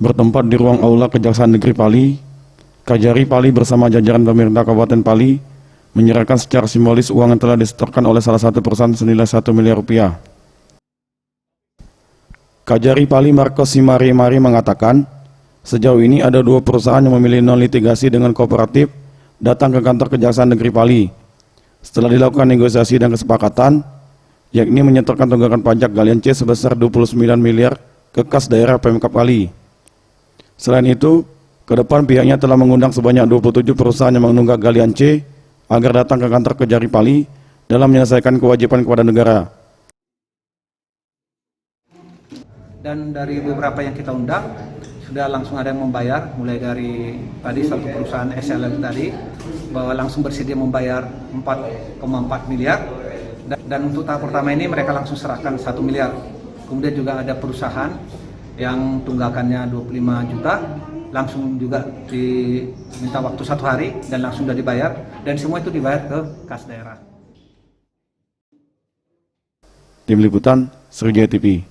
Bertempat di ruang aula Kejaksaan Negeri Pali, Kajari Pali bersama jajaran pemerintah Kabupaten Pali menyerahkan secara simbolis uang yang telah disetorkan oleh salah satu perusahaan senilai 1 miliar rupiah. Kajari Pali Marcos Simari mengatakan, sejauh ini ada 2 perusahaan yang memilih non-litigasi dengan kooperatif datang ke kantor Kejaksaan Negeri Pali. Setelah dilakukan negosiasi dan kesepakatan, yakni menyetorkan tunggakan pajak galian C sebesar 29 miliar ke kas daerah Pemkab Pali. Selain itu, ke depan pihaknya telah mengundang sebanyak 27 perusahaan yang menunggak galian C agar datang ke kantor Kajari Pali dalam menyelesaikan kewajiban kepada negara. Dan dari beberapa yang kita undang, sudah langsung ada yang membayar, mulai dari tadi satu perusahaan SLM tadi, bahwa langsung bersedia membayar 4,4 miliar, dan untuk tahap pertama ini mereka langsung serahkan 1 miliar. Kemudian juga ada perusahaan yang tunggakannya 25 juta, langsung juga diminta waktu 1 hari dan langsung sudah dibayar, dan semua itu dibayar ke kas daerah. Tim Liputan, Sriwijaya TV.